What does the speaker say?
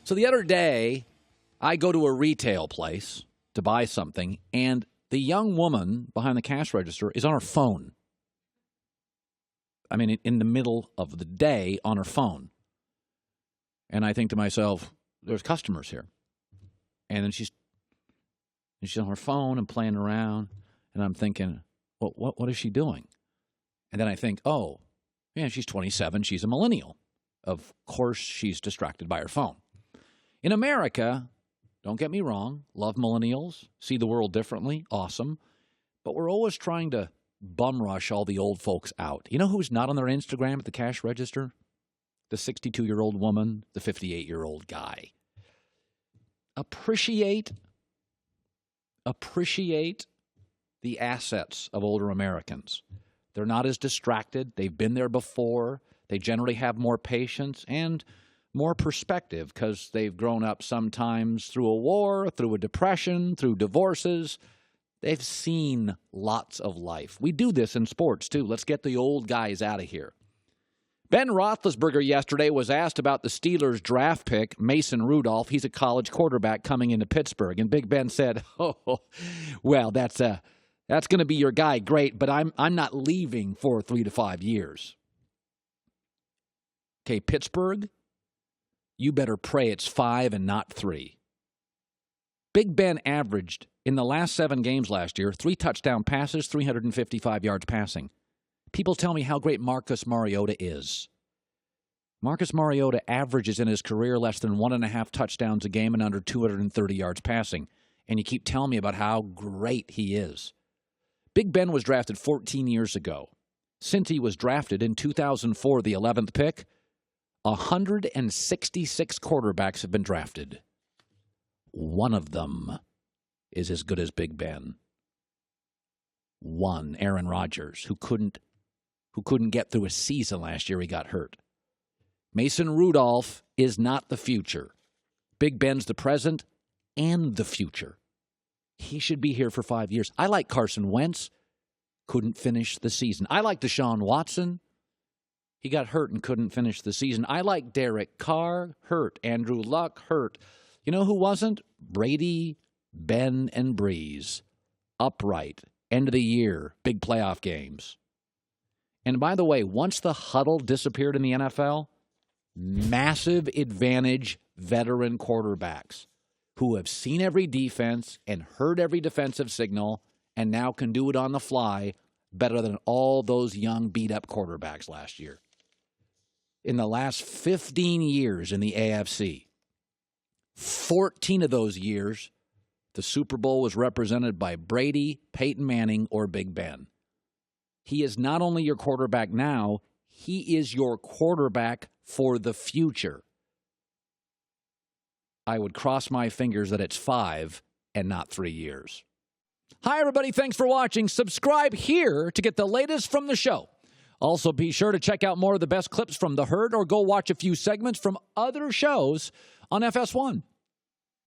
So the other day, I go to a retail place to buy something, and the young woman behind the cash register is on her phone. I mean, in the middle of the day on her phone. And I think to myself, there's customers here. And then she's on her phone and playing around. And I'm thinking, well, what is she doing? And then I think, oh, yeah, she's 27. She's a millennial. Of course, she's distracted by her phone. In America, don't get me wrong, love millennials, see the world differently, awesome. But we're always trying to bum rush all the old folks out. You know who's not on their Instagram at the cash register? The 62-year-old woman, the 58-year-old guy. Appreciate the assets of older Americans. They're not as distracted. They've been there before. They generally have more patience and more perspective because they've grown up sometimes through a war, through a depression, through divorces. They've seen lots of life. We do this in sports, too. Let's get the old guys out of here. Ben Roethlisberger yesterday was asked about the Steelers' draft pick, Mason Rudolph. He's a college quarterback coming into Pittsburgh. And Big Ben said, oh, well, that's going to be your guy. Great, but I'm not leaving for 3 to 5 years. Okay, Pittsburgh, you better pray it's 5 and not 3. Big Ben averaged, in the last 7 games last year, 3 touchdown passes, 355 yards passing. People tell me how great Marcus Mariota is. Marcus Mariota averages in his career less than 1.5 touchdowns a game and under 230 yards passing. And you keep telling me about how great he is. Big Ben was drafted 14 years ago. Since he was drafted in 2004, the 11th pick, 166 quarterbacks have been drafted. One of them is as good as Big Ben. One, Aaron Rodgers, who couldn't get through a season last year. He got hurt. Mason Rudolph is not the future. Big Ben's the present and the future. He should be here for 5 years. I like Carson Wentz. Couldn't finish the season. I like Deshaun Watson. He got hurt and couldn't finish the season. I like Derek Carr. Hurt. Andrew Luck. Hurt. You know who wasn't? Brady, Ben, and Breeze. Upright. End of the year. Big playoff games. And by the way, once the huddle disappeared in the NFL, massive advantage veteran quarterbacks who have seen every defense and heard every defensive signal and now can do it on the fly better than all those young beat-up quarterbacks last year. In the last 15 years in the AFC, 14 of those years, the Super Bowl was represented by Brady, Peyton Manning, or Big Ben. He is not only your quarterback now, he is your quarterback for the future. I would cross my fingers that it's 5 and not 3 years. Hi, everybody. Thanks for watching. Subscribe here to get the latest from the show. Also, be sure to check out more of the best clips from The Herd or go watch a few segments from other shows on FS1.